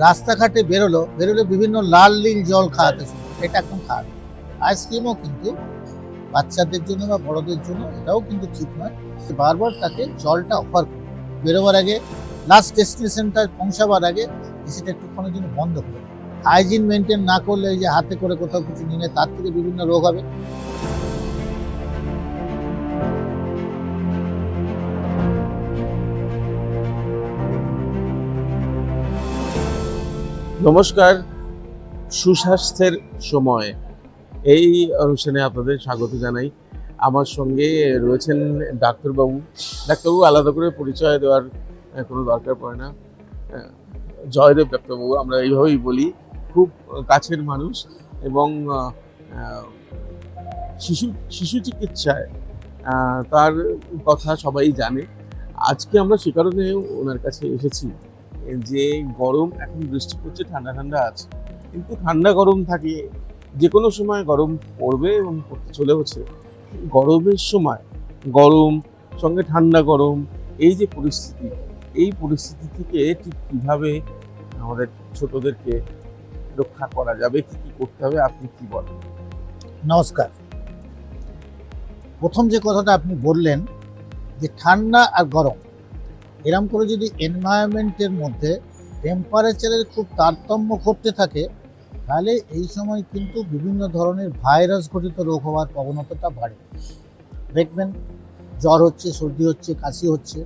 রাস্তাঘাটে বেরোলে বিভিন্ন লাল নীল জল খাওয়াতে শুরু করে। এটা একদম খারাপ। আইসক্রিমও কিন্তু বাচ্চাদের জন্য বা বড়দের জন্য এটাও কিন্তু ঠিক নয়। বারবার তাকে জলটা অফার করুন। বেরোবার আগে, লাস্ট ডেস্টিনেশনটা পৌঁছাবার আগে এসিটা একটুক্ষণের জন্য বন্ধ করে। হাইজিন মেনটেন না করলে এই যে হাতে করে কোথাও কিছু নিলে তার থেকে বিভিন্ন রোগ হবে। নমস্কার, সুস্বাস্থ্যের সময় এই অনুষ্ঠানে আপনাদের স্বাগত জানাই। আমার সঙ্গে রয়েছেন ডাক্তারবাবু। ডাক্তারবাবু আলাদা করে পরিচয় দেওয়ার কোনো দরকার পড়ে না। জয়দেব ডাক্তারবাবু, আমরা এইভাবেই বলি। খুব কাছের মানুষ এবং শিশু চিকিৎসায় তার কথা সবাই জানে। আজকে আমরা সে কারণে ওনার কাছে এসেছি যে গরম, এখন বৃষ্টি পড়ছে, ঠান্ডা ঠান্ডা আছে, কিন্তু ঠান্ডা গরম থাকে, যে কোনো সময় গরম পড়বে এবং পড়তে চলেওছে। গরমের সময় গরম সঙ্গে ঠান্ডা গরম, এই যে পরিস্থিতি, এই পরিস্থিতি থেকে ঠিক কীভাবে আমাদের ছোটদেরকে রক্ষা করা যাবে, কি কি করতে হবে, আপনি কি বলেন? নমস্কার। প্রথম যে কথাটা আপনি বললেন যে ঠান্ডা আর গরম, এরম করে যদি এনভায়রনমেন্টের মধ্যে টেম্পারেচারের খুব তারতম্য করতে থাকে, তাহলে এই সময় কিন্তু বিভিন্ন ধরনের ভাইরাস ঘটিত রোগ হওয়ার প্রবণতাটা বাড়ে। দেখবেন জ্বর হচ্ছে, সর্দি হচ্ছে, কাশি হচ্ছে,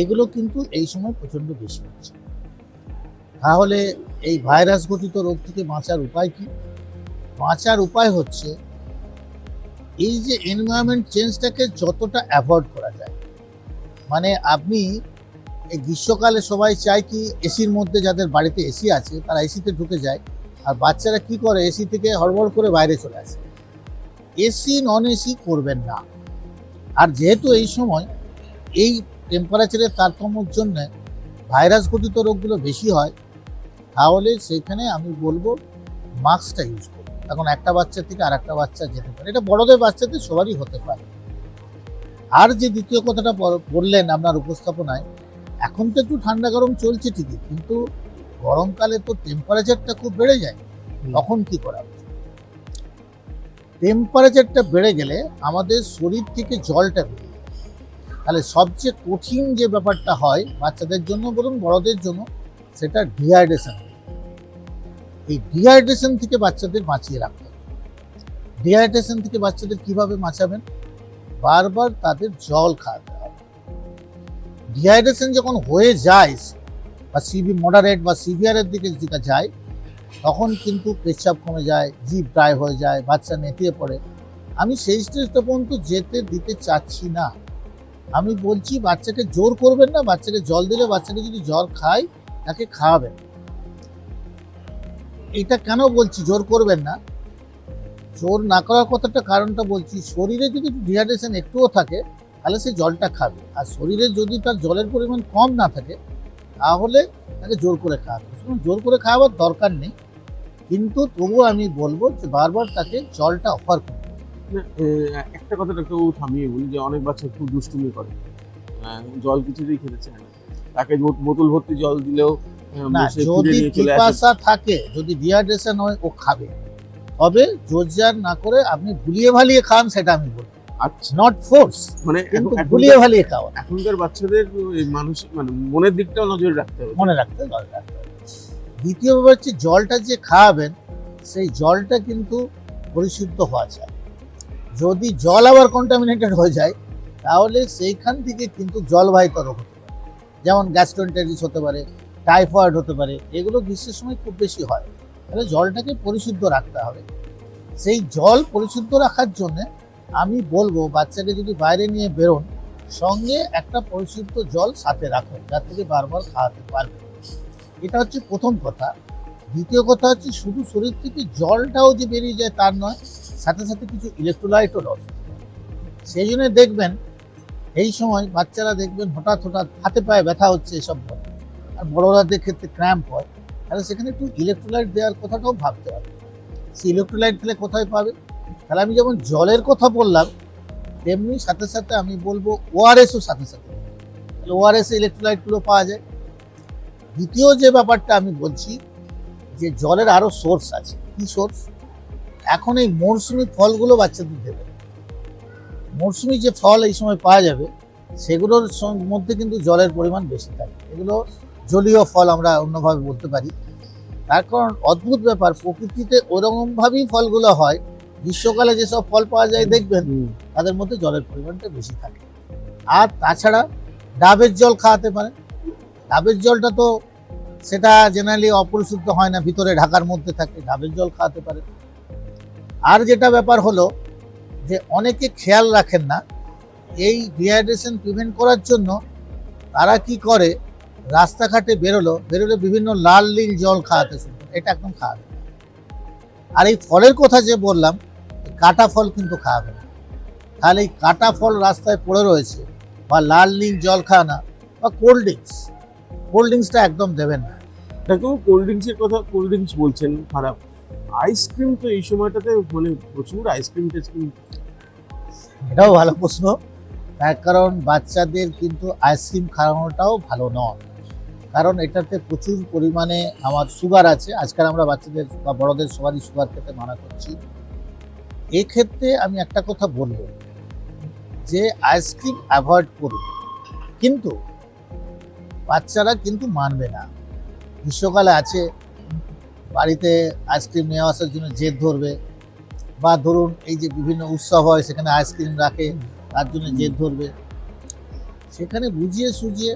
এগুলো কিন্তু এই সময় প্রচণ্ড বেশি হচ্ছে। তাহলে এই ভাইরাস ঘটিত রোগ থেকে বাঁচার উপায় কি? বাঁচার উপায় হচ্ছে এই যে এনভায়রনমেন্ট চেঞ্জটাকে যতটা অ্যাভয়েড করা যায়। মানে আপনি এই গ্রীষ্মকালে সবাই চায় কি এসির মধ্যে, যাদের বাড়িতে এসি আছে তারা এসিতে ঢুকে যায়, আর বাচ্চারা কি করে এসি থেকে হড়বড় করে বাইরে চলে আসে। এসি নন এসি করবেন না। আর যেহেতু এই সময় এই টেম্পারেচারের তারতম্যের জন্য ভাইরাস ঘটিত রোগগুলো বেশি হয়, তাহলে সেখানে আমি বলবো মাস্কটা ইউজ করুন। এখন একটা বাচ্চা থেকে আর একটা বাচ্চা যেতে পারে, এটা বড়দের বাচ্চাদের সবারই হতে পারে। আর যে দ্বিতীয় কথাটা বললেন আপনার উপস্থাপনায়, এখন তো একটু ঠান্ডা গরম চলছে ঠিকই, কিন্তু গরমকালে তো টেম্পারেচারটা খুব বেড়ে যায়। তখন কি করা উচিত? টেম্পারেচারটা বেড়ে গেলে আমাদের শরীর থেকে জলটা বেরিয়ে যায়। তাহলে সবচেয়ে কঠিন যে ব্যাপারটা হয় বাচ্চাদের জন্য বলুন বড়দের জন্য, সেটা ডিহাইড্রেশন। এই ডিহাইড্রেশন থেকে বাচ্চাদের বাঁচিয়ে রাখতে হবে। ডিহাইড্রেশন থেকে বাচ্চাদের কিভাবে বাঁচাবেন? বারবার তাদের জল খাওয়াতে হবে। ডিহাইড্রেশন যখন হয়ে যায় বা মডারেট বা সিভিয়ারের দিকে যেটা যায়, তখন কিন্তু পেচ্ছাপ কমে যায়, জিভ ড্রাই হয়ে যায়, বাচ্চা নেতিয়ে পড়ে। আমি সেই স্টেজটা পর্যন্ত যেতে দিতে চাচ্ছি না। আমি বলছি বাচ্চাকে জোর করবেন না, বাচ্চাকে জল দিলে বাচ্চাকে যদি জ্বর খায় তাকে খাওয়াবেন। এটা কেন বলছি জোর করবেন না? জোর না করার কথাটা কারণটা বলছি, শরীরে যদি ডিহাইড্রেশন একটুও থাকে তাহলে সে জলটা খাবে, আর শরীরে যদি তার জলের পরিমাণ কম না থাকে তাহলে তাকে জোর করে খাওয়াবে। জোর করে খাওয়াবার দরকার নেই, কিন্তু তবুও আমি বলবো যে বারবার তাকে জলটা অফার করতে। একটা কথা একটু থামিয়ে বলি যে অনেক বাচ্চা খুব দুষ্টুমি করে, জল কিছুতেই খেতে চায় না। তাকে বোতল ভর্তি জল দিলেও না, বসে যদি ফিরে নিয়ে চলে আসে। পিপাসা থাকে, যদি ডিহাইড্রেশন হয়, ও খাবে, তবে জোরজার না করে আপনি ভুলিয়ে ভালিয়ে খান, সেটা আমি বলবো। আচ্ছা, নট ফোর্স, মানে কিন্তু ভুলিয়ে ভালিয়ে খাওয়া। এখনকার বাচ্চাদের মানসিক, মানে মনের দিকটাও নজর রাখতে হবে। মনে রাখতে দরকার। দ্বিতীয় ব্যাপার হচ্ছে জলটা যে খাওয়াবেন সেই জলটা কিন্তু পরিশুদ্ধ হওয়া চাই। যদি জল আবার কন্টামিনেটেড হয়ে যায় তাহলে সেইখান থেকে কিন্তু জলবাহিত রোগ হতে পারে, যেমন গ্যাস্ট্রোএন্টেরিটিস হতে পারে, টাইফয়েড হতে পারে। এগুলো গ্রীষ্মের সময় খুব বেশি হয়। তাহলে জলটাকে পরিশুদ্ধ রাখতে হবে। সেই জল পরিশুদ্ধ রাখার জন্য আমি বলবো বাচ্চাকে যদি বাইরে নিয়ে বেরোন, সঙ্গে একটা পরিশুদ্ধ জল সাথে রাখুন, যার থেকে বারবার খাওয়াতে পারবে। এটা হচ্ছে প্রথম কথা। দ্বিতীয় কথা হচ্ছে শুধু শরীর থেকে জলটাও যে বেরিয়ে যায় তার নয়, সাথে সাথে কিছু ইলেকট্রোলাইটও লস। সেই জন্য দেখবেন এই সময় বাচ্চারা দেখবেন হঠাৎ হাতে পায়ে ব্যথা হচ্ছে, এসব বলে। আর বড়রাদের ক্ষেত্রে ক্র্যাম্প হয়, তাহলে সেখানে একটু ইলেকট্রোলাইট দেওয়ার কথাটাও ভাবতে হবে। সেই ইলেকট্রোলাইট তাহলে কোথায় পাবে? তাহলে আমি যেমন জলের কথা বললাম, তেমনি সাথে সাথে আমি বলবো ওআরএসও সাথে সাথে। তাহলে ওআরএস ইলেকট্রোলাইটগুলো পাওয়া যায়। দ্বিতীয় যে ব্যাপারটা আমি বলছি, যে জলের আরো সোর্স আছে। কি সোর্স? এখন এই মরশুমি ফলগুলো বাচ্চাদের দেবে। মরশুমি যে ফল এই সময় পাওয়া যাবে, সেগুলোর মধ্যে কিন্তু জলের পরিমাণ বেশি থাকে। এগুলো জলীয় ফল আমরা অন্যভাবে বলতে পারি। তার কারণ অদ্ভুত ব্যাপার, প্রকৃতিতে ওরকমভাবেই ফলগুলো হয়। গ্রীষ্মকালে যেসব ফল পাওয়া যায় দেখবেন তাদের মধ্যে জলের পরিমাণটা বেশি থাকে। আর তাছাড়া ডাবের জল খাওয়াতে পারেন। ডাবের জলটা তো সেটা জেনারেলি অপরিশুদ্ধ হয় না, ভিতরে ঢাকার মধ্যে থাকে, ডাবের জল খাওয়াতে পারেন। আর যেটা ব্যাপার হলো যে অনেকে খেয়াল রাখেন না, এই ডিহাইড্রেশন প্রিভেন্ট করার জন্য তারা কি করে, রাস্তাঘাটে বেরোলে বিভিন্ন লাল নীল জল খাওয়াতে শুরু করে। এটা একদম খাওয়াবে না। আর এই ফলের কথা যে বললাম, কাটা ফল কিন্তু খাওয়াবে না। তাহলে এই কাটা ফল রাস্তায় পড়ে রয়েছে, বা লাল নীল জল খাওয়ানা, বা কোল্ড ড্রিঙ্কসটা একদম দেবেন না। দেখো, কোল্ড ড্রিঙ্কসের কথা, কোল্ড ড্রিঙ্কস বলছেন খারাপ, আইসক্রিম তো এই সময়টাতে মানে প্রচুর আইসক্রিম টেস্টিং। এটাও ভালো প্রশ্ন। তার কারণ বাচ্চাদের কিন্তু আইসক্রিম খাওয়ানোটাও ভালো নয়, কারণ এটাতে প্রচুর পরিমাণে আমার সুগার আছে। আজকাল আমরা বাচ্চাদের বা বড়দের সবারই সুগার খেতে মানা করছি। এক্ষেত্রে আমি একটা কথা বলবো, যে আইসক্রিম অ্যাভয়েড করুন, কিন্তু বাচ্চারা কিন্তু মানবে না। গ্রীষ্মকালে আছে, বাড়িতে আইসক্রিম নিয়ে আসার জন্য জেদ ধরবে, বা ধরুন এই যে বিভিন্ন উৎসব হয় সেখানে আইসক্রিম রাখে, তার জন্য জেদ ধরবে। সেখানে বুঝিয়ে সুঝিয়ে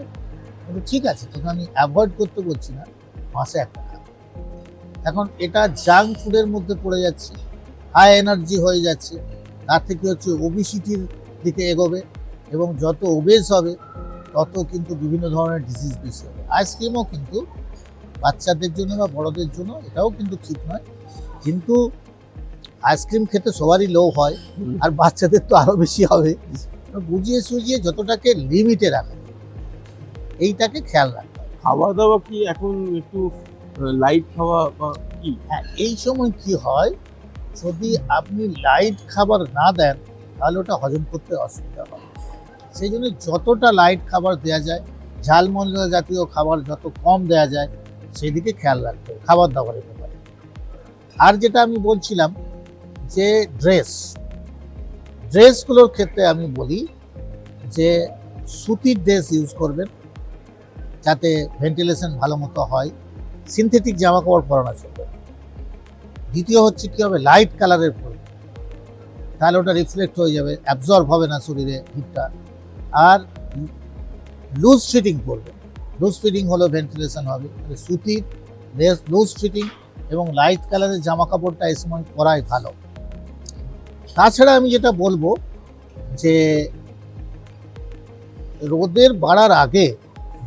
কিন্তু ঠিক আছে, তোকে আমি অ্যাভয়েড করতে বলছি না, মাসে একটা খাবো। এখন এটা জাঙ্ক ফুডের মধ্যে পড়ে যাচ্ছে, হাই এনার্জি হয়ে যাচ্ছে। তার থেকে হচ্ছে ওবেসিটির দিকে এগোবে, এবং যত ওবেস হবে তত কিন্তু বিভিন্ন ধরনের ডিজিজ বেশি হবে। আইসক্রিমও কিন্তু বাচ্চাদের জন্য বা বড়দের জন্য এটাও কিন্তু ঠিক নয়, কিন্তু আইসক্রিম খেতে সবারই লো হয়, আর বাচ্চাদের তো আরো বেশি হবে। বুঝিয়ে সুঝিয়ে যতটাকে লিমিটে রাখা, এইটাকে খেয়াল রাখতে হবে। খাওয়া দাওয়া কি এখন একটু লাইট খাওয়া বা কি? হ্যাঁ, এই সময় কি হয়, যদি আপনি লাইট খাবার না দেন তাহলে ওটা হজম করতে অসুবিধা হয়। সেই জন্য যতটা লাইট খাবার দেওয়া যায়, ঝাল মশলা জাতীয় খাবার যত কম দেওয়া যায় সেদিকে খেয়াল রাখতে হবে খাবার দাবারের ব্যাপারে। আর যেটা আমি বলছিলাম, যে ড্রেসগুলোর ক্ষেত্রে আমি বলি যে সুতির ড্রেস ইউজ করবেন, যাতে ভেন্টিলেশন ভালো মতো হয়। সিনথেটিক জামা কাপড় পরানো চলবে। দ্বিতীয় হচ্ছে কি হবে, লাইট কালারের পরবে, তাহলে ওটা রিফ্লেক্ট হয়ে যাবে, অ্যাবজর্ব হবে না শরীরে হিটটা। আর লুজ ফিটিং পরবে, লুজ ফিটিং হলো ভেন্টিলেশন হবে। সুতির লুজ ফিটিং এবং লাইট কালারের জামা কাপড়টা এই সময় পরাই ভালো। তাছাড়া আমি যেটা বলবো, যে রোদের বাড়ার আগে,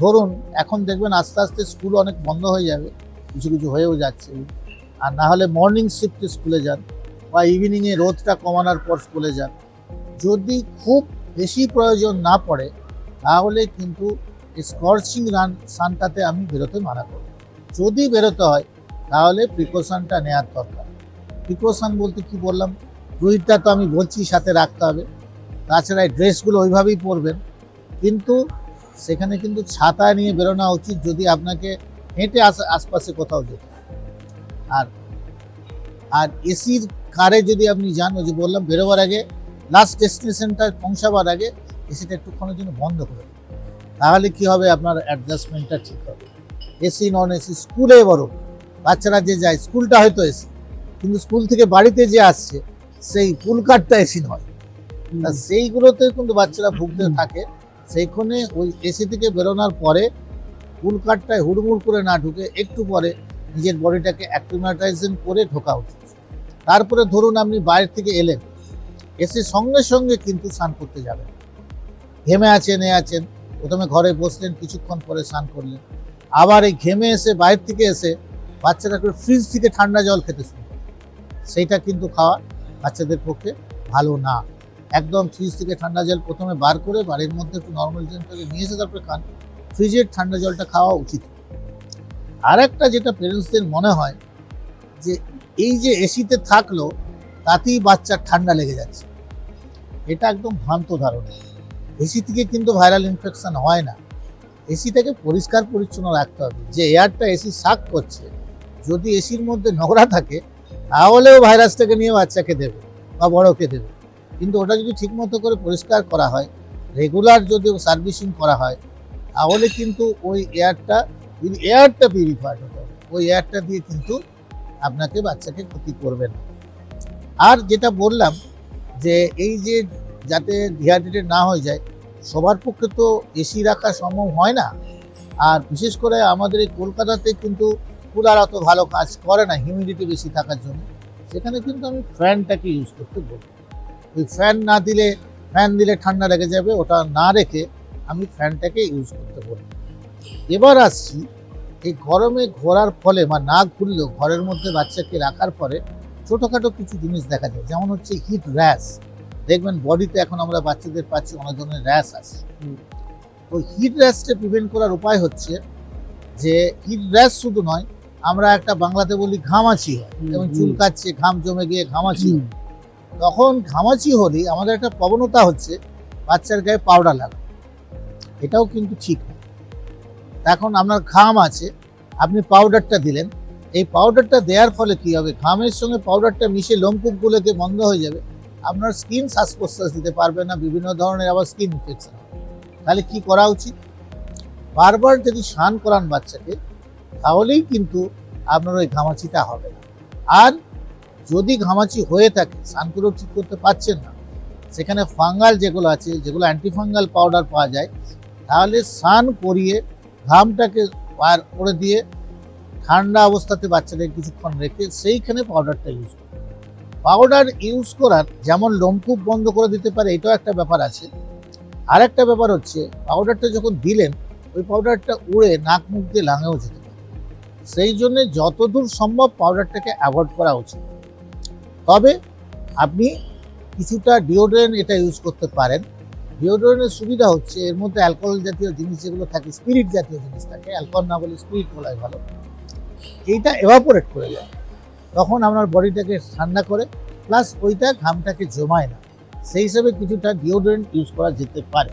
ধরুন এখন দেখবেন আস্তে আস্তে স্কুল অনেক বন্ধ হয়ে যাবে, কিছু কিছু হয়েও যাচ্ছে, আর না হলে মর্নিং শিফটে স্কুলে যান, বা ইভিনিংয়ে রোদটা কমানোর পর স্কুলে যান। যদি খুব বেশি প্রয়োজন না পড়ে তাহলে কিন্তু স্কর্চিং সানটাতে আমি বেরোতে মানা করব। যদি বেরোতে হয় তাহলে প্রিকশনটা নেওয়ার দরকার। প্রিকশন বলতে কি বললাম, দুইটা তো আমি বলছি সাথে রাখতে হবে। তাছাড়া এই ড্রেসগুলো ওইভাবেই পরবেন, কিন্তু সেখানে কিন্তু ছাতা নিয়ে বেরোনো উচিত যদি আপনাকে হেঁটে আশপাশে কোথাও যেতে। আর এসির কারে যদি আপনি যান, ওই যে বললাম বেরোবার আগে, লাস্ট ডেস্টিনেশনটা পৌঁছাবার আগে এসিটা একটুক্ষণের জন্য বন্ধ করে দিন, তাহলে কি হবে, আপনার অ্যাডজাস্টমেন্টটা ঠিক হবে। এসি নন এসি, স্কুলে বড় বাচ্চারা যে যায়, স্কুলটা হয়তো এসি, কিন্তু স্কুল থেকে বাড়িতে যে আসছে সেই পুল কারটা এসি নয়, তা সেইগুলোতে কিন্তু বাচ্চারা ভুগতে থাকে। সেইখানে ওই এসি থেকে বেরোনোর পরে পুল কারটায় হুড়মুড় করে না ঢুকে একটু পরে নিজের বডিটাকে অ্যাক্লিমেটাইজেশন করে ঢোকা উচিত। তারপরে ধরুন আপনি বাইরে থেকে এলেন, এসে সঙ্গে সঙ্গে কিন্তু স্নান করতে যাবেন। ঘেমে আছেন প্রথমে ঘরে বসলেন, কিছুক্ষণ পরে স্নান করলেন, আবার এই ঘেমে এসে বাইরে থেকে এসে বাচ্চারা ফ্রিজ থেকে ঠান্ডা জল খেতে শুরু করে, সেইটা কিন্তু খাওয়া বাচ্চাদের পক্ষে ভালো না। একদম ফ্রিজ থেকে ঠান্ডা জল প্রথমে বার করে বাড়ির মধ্যে একটু নর্মাল টেম্পারেচারে নিয়ে এসে তারপরে খান, ফ্রিজের ঠান্ডা জলটা খাওয়া উচিত। আর একটা যেটা প্যারেন্টসদের মনে হয়, যে এই যে এসিতে থাকলো তাতেই বাচ্চার ঠান্ডা লেগে যাচ্ছে, এটা একদম ভ্রান্ত ধারণা। এসি থেকে কিন্তু ভাইরাল ইনফেকশন হয় না। এসিটাকে পরিষ্কার পরিচ্ছন্ন রাখতে হবে। যে এয়ারটা এসি সাক করছে, যদি এসির মধ্যে নোংরা থাকে তাহলেও ভাইরাসটাকে নিয়ে বাচ্চাকে দেবে বা বড়কে দেবে। কিন্তু ওটা যদি ঠিকমতো করে পরিষ্কার করা হয়, রেগুলার যদি সার্ভিসিং করা হয়, তাহলে কিন্তু ওই এয়ারটা পিউরিফাইড হতে হবে। ওই এয়ারটা দিয়ে কিন্তু আপনাকে বাচ্চাকে ক্ষতি করবে না। আর যেটা বললাম যে এই যে যাতে ডিহাইড্রেটেড না হয়ে যায়, সবার পক্ষে তো এসি রাখা সম্ভব হয় না। আর বিশেষ করে আমাদের এই কলকাতাতে কিন্তু কুলার অত ভালো কাজ করে না হিউমিডিটি বেশি থাকার জন্য। সেখানে কিন্তু আমি ফ্যানটাকে ইউজ করতে বলবো। ওই ফ্যান দিলে ঠান্ডা লেগে যাবে, ওটা না রেখে আমি ফ্যানটাকে ইউজ করতে বলবো। এবার আসছি, এই গরমে ঘোরার ফলে বা না ঘুরলেও ঘরের মধ্যে বাচ্চাকে রাখার পরে ছোটোখাটো কিছু জিনিস দেখা যায়, যেমন হচ্ছে হিট র্যাশ। দেখবেন বডিতে এখন আমরা বাচ্চাদের পাচ্ছি অনেক ধরনের র্যাশ আছে। তো হিট র্যাশটা প্রিভেন্ট করার উপায় হচ্ছে যে হিট র্যাশ শুধু নয়, আমরা একটা বাংলাতে বলি ঘামাচি হয়, যেমন চুল কাচ্ছে, ঘাম জমে গিয়ে ঘামাচি হয়। তখন ঘামাচি হলে আমাদের একটা প্রবণতা হচ্ছে বাচ্চার গায়ে পাউডার লাগা। এটাও কিন্তু ঠিক না। এখন আপনার ঘাম আছে, আপনি পাউডারটা দিলেন, এই পাউডারটা দেওয়ার ফলে কি হবে, ঘামের সঙ্গে পাউডারটা মিশে লোমকূপগুলোকে বন্ধ হয়ে যাবে, আপনার স্কিন শ্বাস প্রশ্বাস দিতে পারবে না, বিভিন্ন ধরনের আবার স্কিন ইনফেকশন হবে। তাহলে কি করা উচিত? বারবার যদি স্নান করান বাচ্চাকে, তাহলেই কিন্তু আপনার ওই ঘামাচিটা হবে না। আর যদি ঘামাচি হয়ে থাকে, স্নান করেও ঠিক করতে পারছেন না, সেখানে ফাঙ্গাল যেগুলো আছে, যেগুলো অ্যান্টিফাঙ্গাল পাউডার পাওয়া যায়, তাহলে স্নান করিয়ে ঘামটাকে বার করে দিয়ে ঠান্ডা অবস্থাতে বাচ্চাদের কিছুক্ষণ রেখে সেইখানে পাউডারটা ইউজ করুন। পাউডার ইউজ করার যেমন লোমকূপ বন্ধ করে দিতে পারে, এটাও একটা ব্যাপার আছে। আর একটা ব্যাপার হচ্ছে, পাউডারটা যখন দিলেন, ওই পাউডারটা উড়ে নাক মুখ দিয়ে লাঙেও যেতে পারে। সেই জন্যে যতদূর সম্ভব পাউডারটাকে অ্যাভয়েড করা উচিত। তবে আপনি কিছুটা ডিওডোরেন্ট এটা ইউজ করতে পারেন। ডিওডোরেন্টের সুবিধা হচ্ছে এর মধ্যে অ্যালকোহল জাতীয় জিনিস যেগুলো থাকে, স্পিরিট জাতীয় জিনিস থাকে, অ্যালকোহল না বলে স্পিরিট বলাই ভালো, এইটা এভাপোরেট করে যায়, তখন আপনার বডিটাকে ঠান্ডা করে, প্লাস ওইটা ঘামটাকে জমায় না। সেই হিসাবে কিছুটা ডিওডোরেন্ট ইউজ করা যেতে পারে।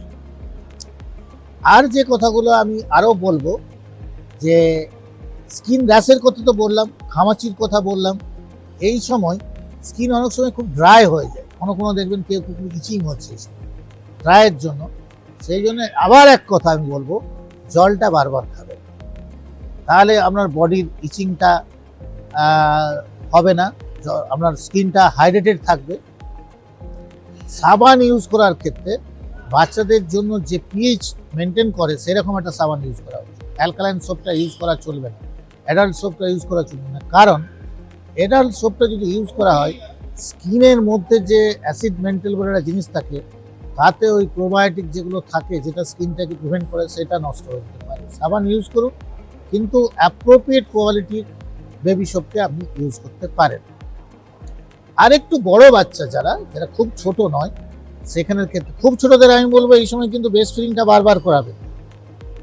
আর যে কথাগুলো আমি আরও বলবো, যে স্কিন র্যাশের কথা তো বললাম, ঘামাচির কথা বললাম। এই সময় স্কিন অনেক সময় খুব ড্রাই হয়ে যায়, কোনো দেখবেন কেউ খুব ইচিং হচ্ছে ড্রাইয়ের জন্য। সেই জন্য আবার এক কথা আমি বলবো, জলটা বারবার খাবেন, তাহলে আপনার বডির ইচিংটা হবে না, আপনার স্কিনটা হাইড্রেটেড থাকবে। সাবান ইউজ করার ক্ষেত্রে বাচ্চাদের জন্য যে পিএইচ মেনটেন করে সেরকম একটা সাবান ইউজ করা উচিত। অ্যালকালাইন সোপটা ইউজ করা চলবে না, অ্যাডাল্ট সোপটা ইউজ করা চলবে না। কারণ অ্যাডাল্ট সোপটা যদি ইউজ করা হয়, স্কিনের মধ্যে যে অ্যাসিড মেন্টেল বলে একটা জিনিস থাকে, তাতে ওই প্রোবায়োটিক যেগুলো থাকে, যেটা স্কিনটাকে প্রিভেন্ট করে, সেটা নষ্ট হয়ে যেতে পারে। সাবান ইউজ করুন, কিন্তু অ্যাপ্রোপ্রিয়েট কোয়ালিটির বেবি সোপকে আপনি ইউজ করতে পারেন। আর একটু বড় বাচ্চা যারা খুব ছোট নয়, সেখানের ক্ষেত্রে খুব ছোটদের আমি বলবো এই সময় কিন্তু ব্রেস্ট ফিডিংটা বারবার করাবে।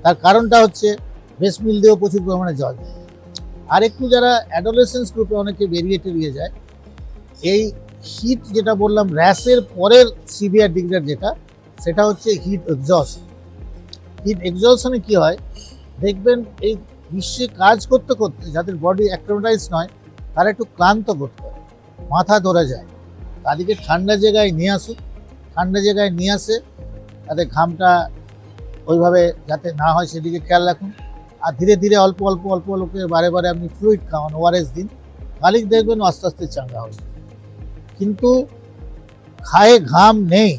তার কারণটা হচ্ছে ব্রেস্ট মিল্ক দিয়েও প্রচুর পরিমাণে জল দেয়। আর একটু যারা অ্যাডোলেসেন্স গ্রুপে অনেকে বেরিয়ে টেরিয়ে যায়, এই হিট যেটা বললাম র্যাশের পরের সিভিয়ার ডিগ্রেড যেটা, সেটা হচ্ছে হিট এক্সজস্ট। হিট এক্সজশনে কী হয় দেখবেন, এই গ্রীষ্মে কাজ করতে করতে যাদের বডি অ্যাক্লিমেটাইজ নয়, তারা একটু ক্লান্ত বোধ করে, মাথা ধরে যায়, তাদেরকে ঠান্ডা জায়গায় নিয়ে আসুন। ঠান্ডা জায়গায় নিয়ে আসে তাদের ঘামটা ওইভাবে যাতে না হয় সেদিকে খেয়াল রাখুন। আর ধীরে ধীরে অল্প অল্প করে বারে বারে আপনি ফ্লুইড খাওয়ান, ওআরএস দিন, তাহলেই দেখবেন আস্তে আস্তে চাঙ্গা হবে। কিন্তু খায়ে ঘাম নেই,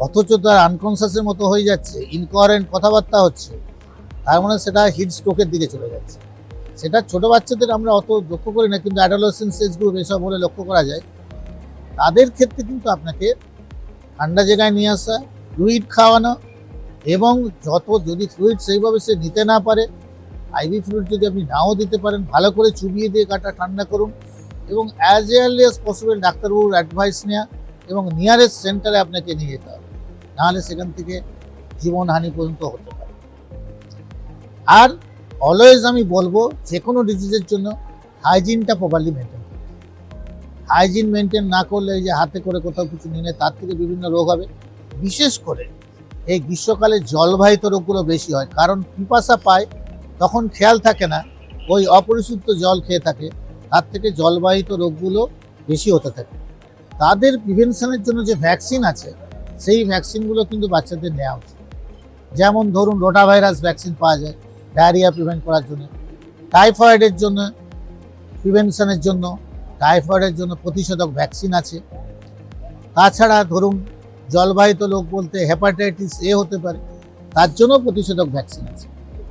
অথচ তার আনকনসিয়াসের মতো হয়ে যাচ্ছে, ইনকোয়ারেন্ট কথাবার্তা হচ্ছে, তার মানে সেটা হিট স্ট্রোকের দিকে চলে যাচ্ছে। সেটা ছোট বাচ্চাদের আমরা অত লক্ষ্য করি না, কিন্তু অ্যাডোলেসেন্স এজ গ্রুপ এসব বলে লক্ষ্য করা যায়। তাদের ক্ষেত্রে কিন্তু আপনাকে ঠান্ডা জায়গায় নিয়ে আসা, ফ্লুইড খাওয়ানো, এবং যদি ফ্লুইড সেইভাবে সে নিতে না পারে, আইভি ফ্লুইড যদি আপনি নাও দিতে পারেন, ভালো করে চুবিয়ে দিয়ে গাটা ঠান্ডা করুন, এবং অ্যাজ এয়ারলি অ্যাজ পসিবল ডাক্তারবাবুর অ্যাডভাইস নেওয়া এবং নিয়ারেস্ট সেন্টারে আপনাকে নিয়ে যেতে হবে, নাহলে সেখান থেকে জীবনহানি পর্যন্ত হতে পারে। আর অলওয়েজ আমি বলবো, যে কোনো ডিজিজের জন্য হাইজিনটা প্রপারলি মেনটেন করতে। হাইজিন মেনটেন না করলে, এই যে হাতে করে কোথাও কিছু নিলে তার থেকে বিভিন্ন রোগ হবে। বিশেষ করে এই গ্রীষ্মকালে জলবাহিত রোগগুলো বেশি হয়, কারণ পিপাসা পায় তখন খেয়াল থাকে না, ওই অপরিশুদ্ধ জল খেয়ে থাকে, তার থেকে জলবাহিত রোগগুলো বেশি হতে থাকে। তাদের প্রিভেনশনের জন্য যে ভ্যাকসিন আছে সেই ভ্যাকসিনগুলো কিন্তু বাচ্চাদের নেওয়া উচিত। যেমন ধরুন রোটাভাইরাস ভ্যাকসিন পাওয়া যায় ডায়রিয়া প্রিভেন্ট করার জন্য, টাইফয়েডের জন্য প্রিভেনশনের জন্য টাইফয়েডের জন্য প্রতিষেধক ভ্যাকসিন আছে। তাছাড়া ধরুন জলবাহিত রোগ বলতে হেপাটাইটিস এ হতে পারে, তার জন্য প্রতিষেধক ভ্যাকসিন আছে।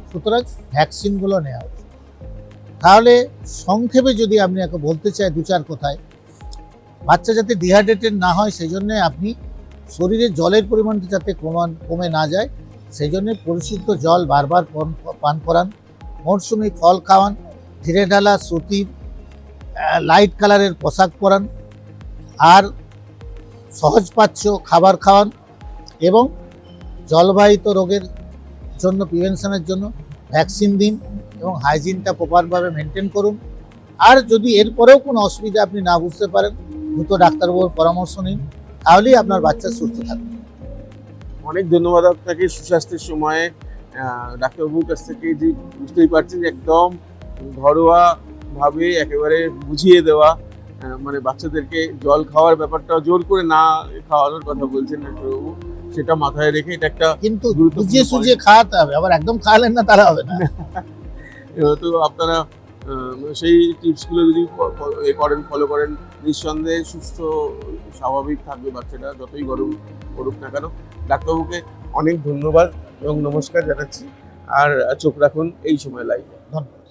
সুতরাং ভ্যাকসিনগুলো নেওয়া উচিত। তাহলে সংক্ষেপে যদি আপনি একে বলতে চাই দু চার কথায়, বাচ্চা যাতে ডিহাইড্রেটেড না হয় সেই জন্যে আপনি শরীরে জলের পরিমাণটা যাতে কমে না যায় সেই জন্যে পরিশুদ্ধ জল বারবার পান করান, মরশুমি ফল খাওয়ান, ধীরে ঢালা সুতির লাইট কালারের পোশাক পরান, আর সহজপাচ্য খাবার খাওয়ান, এবং জলবাহিত রোগের জন্য প্রিভেনশনের জন্য ভ্যাকসিন দিন এবং হাইজিনটা প্রপারভাবে মেনটেন করুন। আর যদি এরপরেও কোনো অসুবিধা আপনি না বুঝতে পারেন, দ্রুত ডাক্তারবাবুর পরামর্শ নিন, তাহলেই আপনার বাচ্চা সুস্থ থাকবে। অনেক ধন্যবাদ আপনাকে সুস্বাস্থ্যের সময়ে ডাক্তারবাবুর কাছ থেকে, যে বুঝতেই পারছেন যে একদম ঘরোয়া ভাবে একেবারে বুঝিয়ে দেওয়া, মানে বাচ্চাদেরকে জল খাওয়ার ব্যাপারটা জোর করে না খাওয়ানোর কথা বলছেন ডাক্তারবাবু, সেটা মাথায় রেখে এটা একটা কিন্তু গুরুত্বপূর্ণ বুঝিয়ে সুঝিয়ে খাওয়াতে হবে, আবার একদম খাওয়ালেন না তারা হবে না। তো আপনারা সেই টিপসগুলো যদি ফলো করেন, নিঃসন্দেহে সুস্থ স্বাভাবিক থাকবে বাচ্চাটা, যতই গরম পড়ুক না কেন। ডাক্তারবাবুকে অনেক ধন্যবাদ এবং নমস্কার জানাচ্ছি, আর চোখ রাখুন এই সময় লাইভে। ধন্যবাদ।